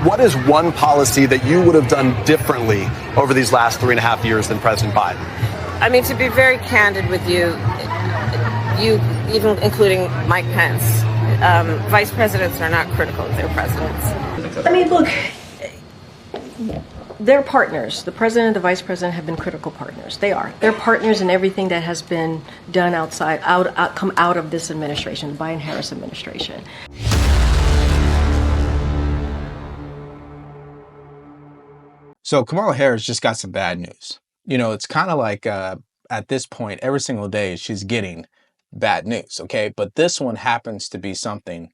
What is one policy that you would have done differently over these last 3.5 years than President Biden? I mean, to be very candid with you, even including Mike Pence, vice presidents are not critical of their presidents. I mean, look, they're partners. The president and the vice president have been critical partners. They are. They're partners in everything that has been done come out of this administration, the Biden-Harris administration. So Kamala Harris just got some bad news. You know, it's kind of like at this point, every single day she's getting bad news, okay? But this one happens to be something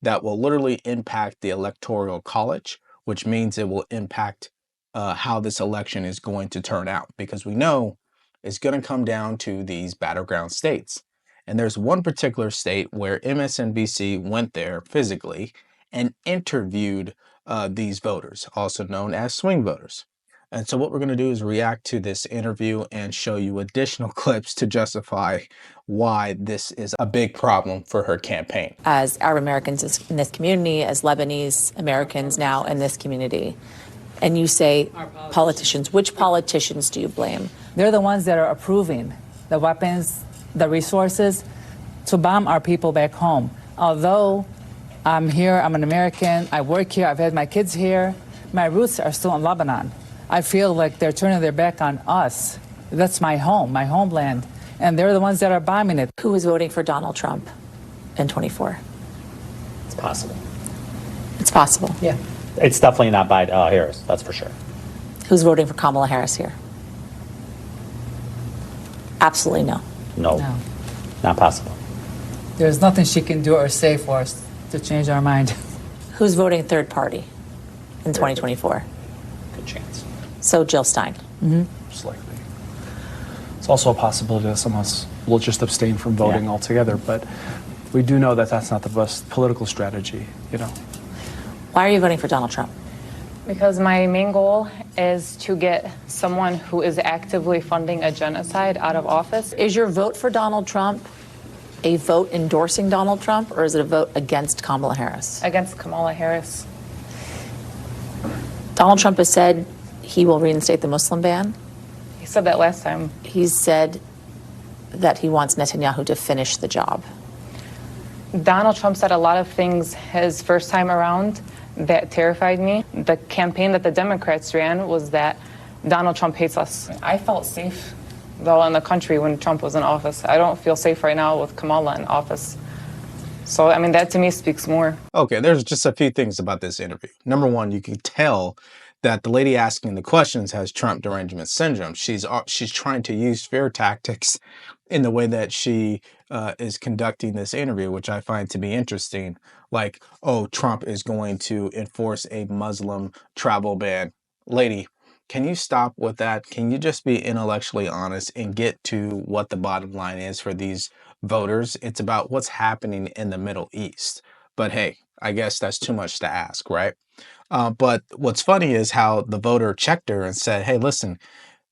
that will literally impact the Electoral College, which means it will impact how this election is going to turn out, because we know it's going to come down to these battleground states. And there's one particular state where MSNBC went there physically and interviewed these voters, also known as swing voters. And so what we're going to do is react to this interview and show you additional clips to justify why this is a big problem for her campaign. As Arab Americans in this community, as Lebanese Americans now in this community, and you say politicians, which politicians do you blame? They're the ones that are approving the weapons, the resources to bomb our people back home. Although I'm here, I'm an American, I work here, I've had my kids here, my roots are still in Lebanon. I feel like they're turning their back on us. That's my home, my homeland, and they're the ones that are bombing it. Who is voting for Donald Trump in 24? It's possible. It's possible. Yeah. It's definitely not by Harris, that's for sure. Who's voting for Kamala Harris here? Absolutely no. No. Not possible. There's nothing she can do or say for us to change our mind. Who's voting third party in 2024? Good chance. So Jill Stein. Most likely. It's also a possibility that some of us will just abstain from voting altogether, but we do know that that's not the best political strategy, you know. Why are you voting for Donald Trump? Because my main goal is to get someone who is actively funding a genocide out of office. Is your vote for Donald Trump a vote endorsing Donald Trump, or is it a vote against Kamala Harris? Against Kamala Harris. Donald Trump has said he will reinstate the Muslim ban. He said that last time. He's said that he wants Netanyahu to finish the job. Donald Trump said a lot of things his first time around that terrified me. The campaign that the Democrats ran was that Donald Trump hates us. I felt safe, though, in the country when Trump was in office. I don't feel safe right now with Kamala in office. So, I mean, that to me speaks more. Okay, there's just a few things about this interview. Number one, you can tell that the lady asking the questions has Trump derangement syndrome. She's trying to use fear tactics in the way that she is conducting this interview, which I find to be interesting. Like, oh, Trump is going to enforce a Muslim travel ban. Lady, can you stop with that? Can you just be intellectually honest and get to what the bottom line is for these voters? It's about what's happening in the Middle East. But hey, I guess that's too much to ask, right? But what's funny is how the voter checked her and said, hey, listen,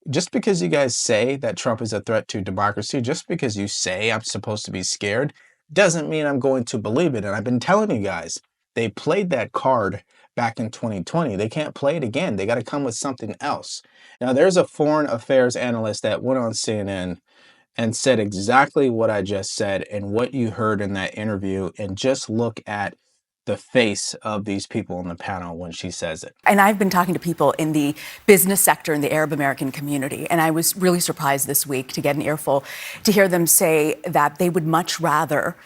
just because you guys say that Trump is a threat to democracy, just because you say I'm supposed to be scared, doesn't mean I'm going to believe it. And I've been telling you guys, they played that card back in 2020. They can't play it again. They got to come with something else. Now, there's a foreign affairs analyst that went on CNN and said exactly what I just said and what you heard in that interview. And just look at the face of these people on the panel when she says it. And I've been talking to people in the business sector in the Arab American community, and I was really surprised this week to get an earful to hear them say that they would much rather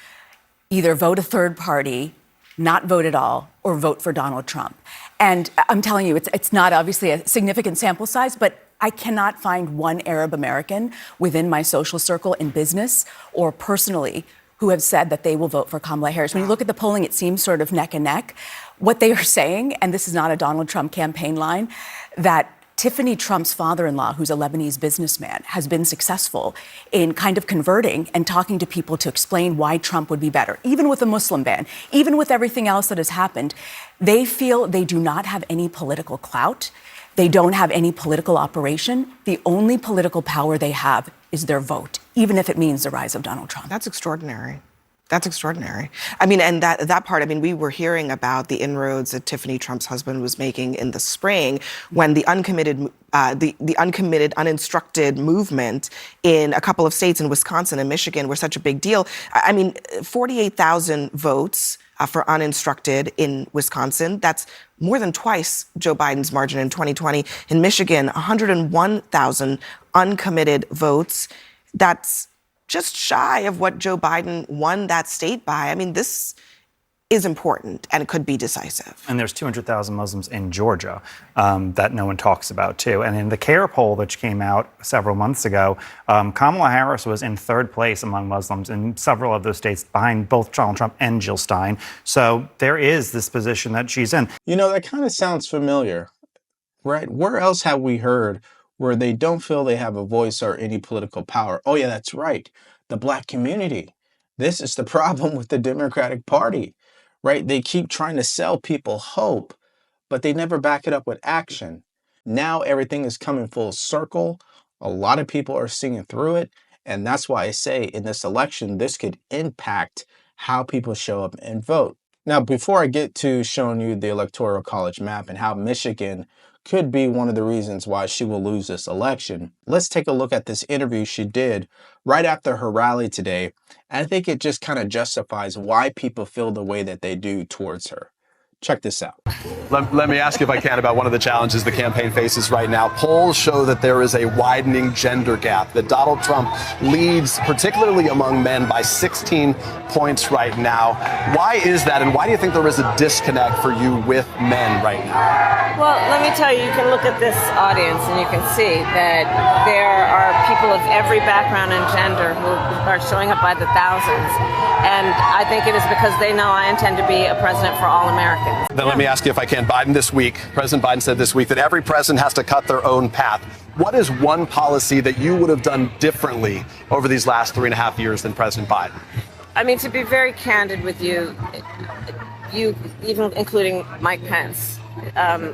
either vote a third party, not vote at all, or vote for Donald Trump. And I'm telling you, it's not obviously a significant sample size, but I cannot find one Arab American within my social circle in business or personally who have said that they will vote for Kamala Harris. When you look at the polling, it seems sort of neck and neck. What they are saying, and this is not a Donald Trump campaign line, that Tiffany Trump's father-in-law, who's a Lebanese businessman, has been successful in kind of converting and talking to people to explain why Trump would be better. Even with the Muslim ban, even with everything else that has happened, they feel they do not have any political clout. They don't have any political operation. The only political power they have is their vote, even if it means the rise of Donald Trump. That's extraordinary. That's extraordinary. I mean, and that part, I mean, we were hearing about the inroads that Tiffany Trump's husband was making in the spring when the uncommitted, uninstructed movement in a couple of states in Wisconsin and Michigan were such a big deal. I mean, 48,000 votes for uninstructed in Wisconsin. That's more than twice Joe Biden's margin in 2020. In Michigan, 101,000 uncommitted votes. That's just shy of what Joe Biden won that state by. I mean, this is important and it could be decisive. And there's 200,000 Muslims in Georgia that no one talks about, too. And in the CARE poll, which came out several months ago, Kamala Harris was in third place among Muslims in several of those states, behind both Donald Trump and Jill Stein. So there is this position that she's in. You know, that kind of sounds familiar, right? Where else have we heard where they don't feel they have a voice or any political power? Oh, yeah, that's right. The Black community. This is the problem with the Democratic Party, right? They keep trying to sell people hope, but they never back it up with action. Now everything is coming full circle. A lot of people are seeing through it. And that's why I say in this election, this could impact how people show up and vote. Now, before I get to showing you the Electoral College map and how Michigan could be one of the reasons why she will lose this election, let's take a look at this interview she did right after her rally today. And I think it just kind of justifies why people feel the way that they do towards her. Check this out. Let me ask you, if I can, about one of the challenges the campaign faces right now. Polls show that there is a widening gender gap, that Donald Trump leads, particularly among men, by 16 points right now. Why is that, and why do you think there is a disconnect for you with men right now? Well, let me tell you, you can look at this audience and you can see that there are people of every background and gender who are showing up by the thousands. And I think it is because they know I intend to be a president for all Americans. Then let me ask you, if I can, President Biden said this week that every president has to cut their own path. What is one policy that you would have done differently over these last 3.5 years than President Biden? I mean, to be very candid with you, even including Mike Pence,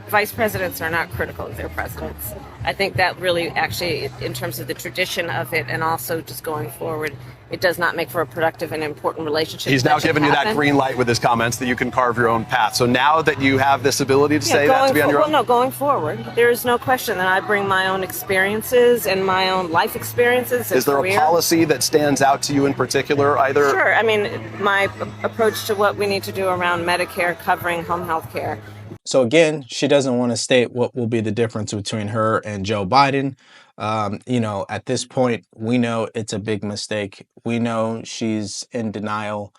vice presidents are not critical of their presidents. I think that really actually, in terms of the tradition of it and also just going forward, it does not make for a productive and important relationship. He's now given you that green light with his comments that you can carve your own path. So now that you have this ability to say that to be on your own? Well, no, going forward, there is no question that I bring my own experiences and my own life experiences and Is there career. a policy that stands out to you in particular, either? Sure. I mean, my approach to what we need to do around Medicare covering home health care. So again, she doesn't want to state what will be the difference between her and Joe Biden. You know, at this point, we know it's a big mistake. We know she's in denial.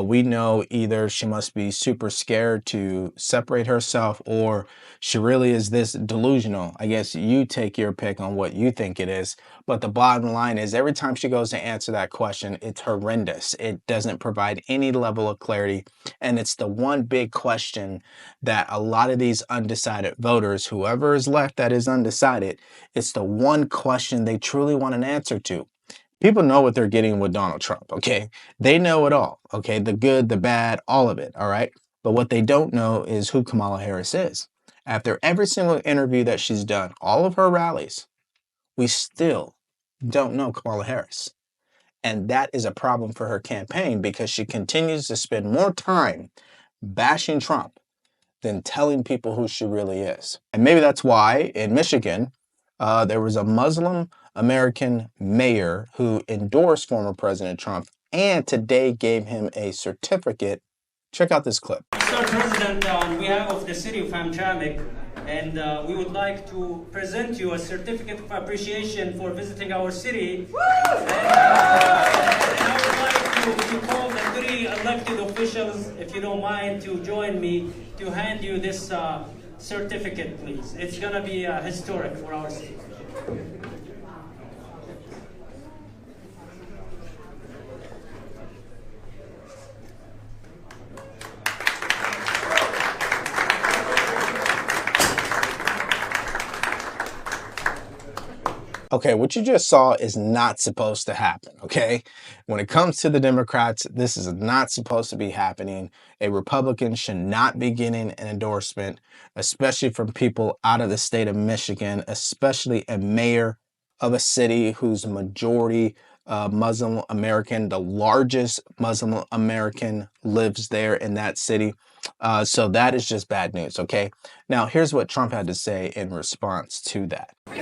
We know either she must be super scared to separate herself or she really is this delusional. I guess you take your pick on what you think it is. But the bottom line is every time she goes to answer that question, it's horrendous. It doesn't provide any level of clarity. And it's the one big question that a lot of these undecided voters, whoever is left that is undecided, it's the one question they truly want an answer to. People know what they're getting with Donald Trump, okay? They know it all, okay? The good, the bad, all of it, all right? But what they don't know is who Kamala Harris is. After every single interview that she's done, all of her rallies, we still don't know Kamala Harris. And that is a problem for her campaign because she continues to spend more time bashing Trump than telling people who she really is. And maybe that's why in Michigan, there was a Muslim American mayor who endorsed former President Trump and today gave him a certificate. Check out this clip. Mr. President, on behalf of the city of Hamtramck, and we would like to present you a certificate of appreciation for visiting our city. And I would like to call the 3 elected officials, if you don't mind, to join me to hand you this certificate, please. It's going to be historic for our city. Okay, what you just saw is not supposed to happen, okay? When it comes to the Democrats, this is not supposed to be happening. A Republican should not be getting an endorsement, especially from people out of the state of Michigan, especially a mayor of a city whose majority Muslim American. The largest Muslim American lives there in that city. So that is just bad news, okay? Now, here's what Trump had to say in response to that. What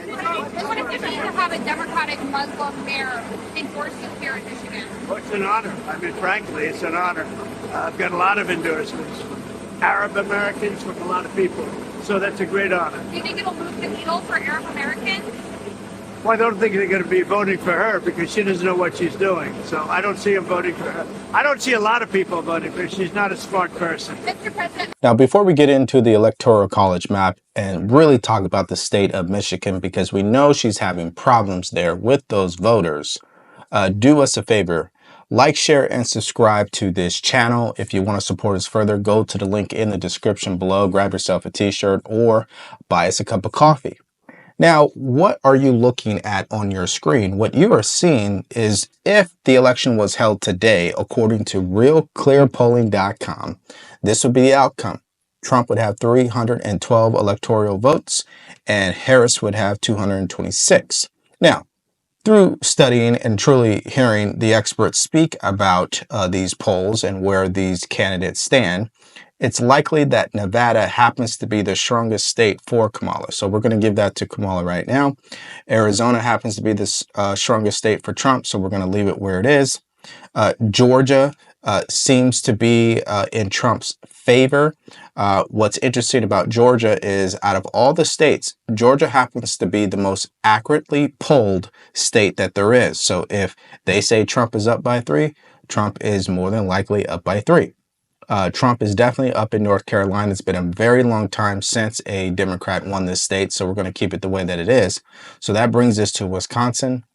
does it mean to have a Democratic Muslim mayor endorse you here in Michigan? Well, it's an honor. I mean, frankly, it's an honor. I've got a lot of endorsements from Arab Americans, from a lot of people. So that's a great honor. Do you think it'll move the needle for Arab Americans? Well, I don't think they're going to be voting for her because she doesn't know what she's doing. So I don't see them voting for her. I don't see a lot of people voting for her. She's not a smart person. Mr. President. Now, before we get into the Electoral College map and really talk about the state of Michigan, because we know she's having problems there with those voters, do us a favor. Like, share, and subscribe to this channel. If you want to support us further, go to the link in the description below, grab yourself a t-shirt, or buy us a cup of coffee. Now, what are you looking at on your screen? What you are seeing is if the election was held today, according to realclearpolling.com, this would be the outcome. Trump would have 312 electoral votes and Harris would have 226. Now, through studying and truly hearing the experts speak about these polls and where these candidates stand, it's likely that Nevada happens to be the strongest state for Kamala. So we're going to give that to Kamala right now. Arizona happens to be the strongest state for Trump, so we're going to leave it where it is. Georgia seems to be in Trump's favor. What's interesting about Georgia is out of all the states, Georgia happens to be the most accurately polled state that there is. So if they say Trump is up by 3, Trump is more than likely up by 3. Trump is definitely up in North Carolina. It's been a very long time since a Democrat won this state, so we're going to keep it the way that it is. So that brings us to Wisconsin,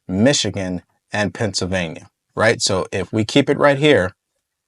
Michigan, and Pennsylvania, right? So if we keep it right here,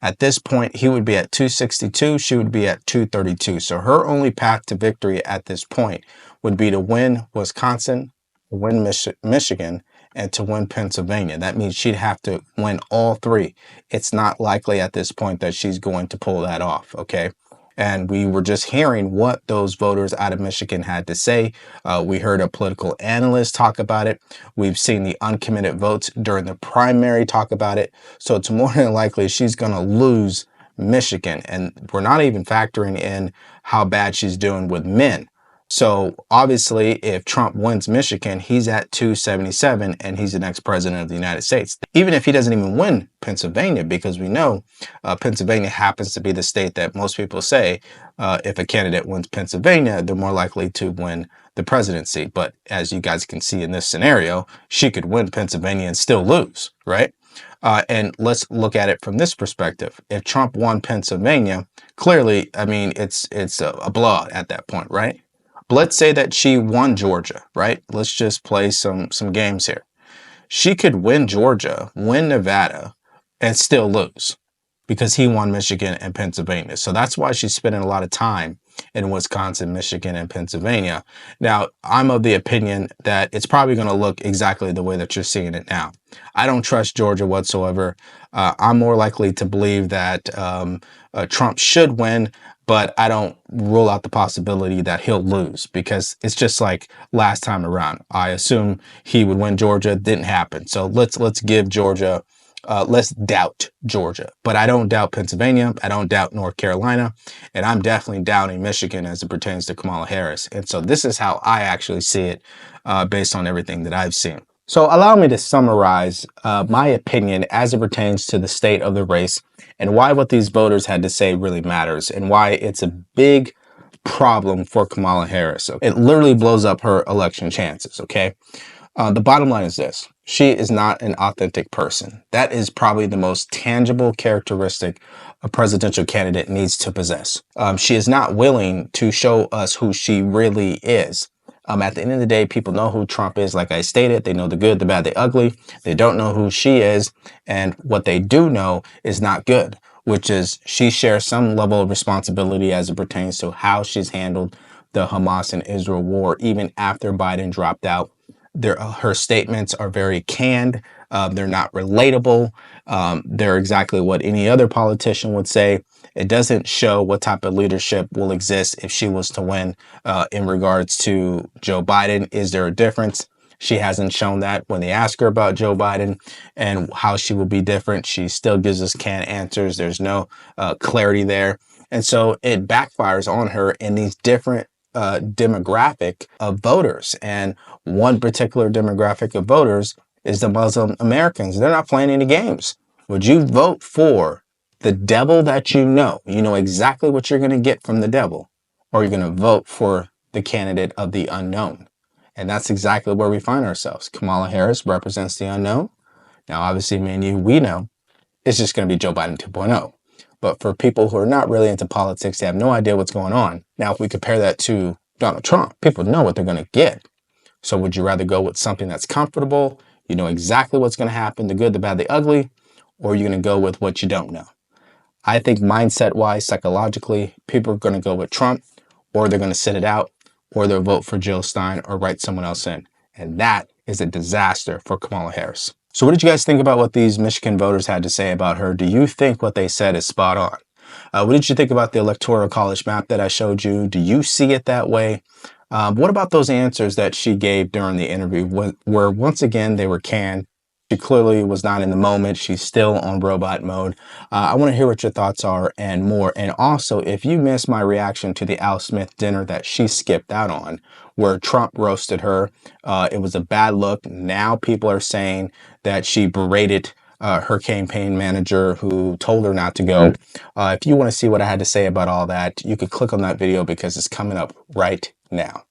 at this point, he would be at 262, she would be at 232. So her only path to victory at this point would be to win Wisconsin, win Michigan, and to win Pennsylvania. That means she'd have to win all 3. It's not likely at this point that she's going to pull that off, okay? And we were just hearing what those voters out of Michigan had to say. We heard a political analyst talk about it. We've seen the uncommitted votes during the primary talk about it. So it's more than likely she's going to lose Michigan. And we're not even factoring in how bad she's doing with men. So obviously, if Trump wins Michigan, he's at 277 and he's the next president of the United States. Even if he doesn't even win Pennsylvania, because we know Pennsylvania happens to be the state that most people say if a candidate wins Pennsylvania, they're more likely to win the presidency. But as you guys can see in this scenario, she could win Pennsylvania and still lose, right? And let's look at it from this perspective. If Trump won Pennsylvania, clearly, I mean, it's a blowout at that point, right? But let's say that she won Georgia, right? Let's just play some games here. She could win Georgia, win Nevada, and still lose because he won Michigan and Pennsylvania. So that's why she's spending a lot of time in Wisconsin, Michigan, and Pennsylvania. Now, I'm of the opinion that it's probably going to look exactly the way that you're seeing it now. I don't trust Georgia whatsoever. I'm more likely to believe that Trump should win, but I don't rule out the possibility that he'll lose because it's just like last time around. I assume he would win Georgia. Didn't happen. So let's give Georgia, let's doubt Georgia. But I don't doubt Pennsylvania. I don't doubt North Carolina. And I'm definitely doubting Michigan as it pertains to Kamala Harris. And so this is how I actually see it based on everything that I've seen. So allow me to summarize my opinion as it pertains to the state of the race and why what these voters had to say really matters and why it's a big problem for Kamala Harris. It literally blows up her election chances, okay? The bottom line is this. She is not an authentic person. That is probably the most tangible characteristic a presidential candidate needs to possess. She is not willing to show us who she really is. At the end of the day, people know who Trump is. Like I stated, they know the good, the bad, the ugly. They don't know who she is. And what they do know is not good, which is she shares some level of responsibility as it pertains to how she's handled the Hamas and Israel war, even after Biden dropped out. Her statements are very canned. They're not relatable. They're exactly what any other politician would say. It doesn't show what type of leadership will exist if she was to win in regards to Joe Biden. Is there a difference? She hasn't shown that. When they ask her about Joe Biden and how she will be different, she still gives us canned answers. There's no clarity there. And so it backfires on her in these different demographic of voters. And one particular demographic of voters is the Muslim Americans. They're not playing any games. Would you vote for the devil that you know exactly what you're going to get from the devil, or you're going to vote for the candidate of the unknown? And that's exactly where we find ourselves. Kamala Harris represents the unknown. Now, obviously, me and you, we know it's just going to be Joe Biden 2.0. But for people who are not really into politics, they have no idea what's going on. Now, if we compare that to Donald Trump, people know what they're going to get. So would you rather go with something that's comfortable, you know exactly what's going to happen, the good, the bad, the ugly, or are you going to go with what you don't know? I think mindset-wise, psychologically, people are going to go with Trump, or they're going to sit it out, or they'll vote for Jill Stein or write someone else in. And that is a disaster for Kamala Harris. So what did you guys think about what these Michigan voters had to say about her? Do you think what they said is spot on? What did you think about the Electoral College map that I showed you? Do you see it that way? What about those answers that she gave during the interview where once again they were canned? She clearly was not in the moment. She's still on robot mode. I want to hear what your thoughts are and more. And also, if you missed my reaction to the Al Smith dinner that she skipped out on, where Trump roasted her, it was a bad look. Now people are saying that she berated her campaign manager who told her not to go. If you want to see what I had to say about all that, you could click on that video because it's coming up right now.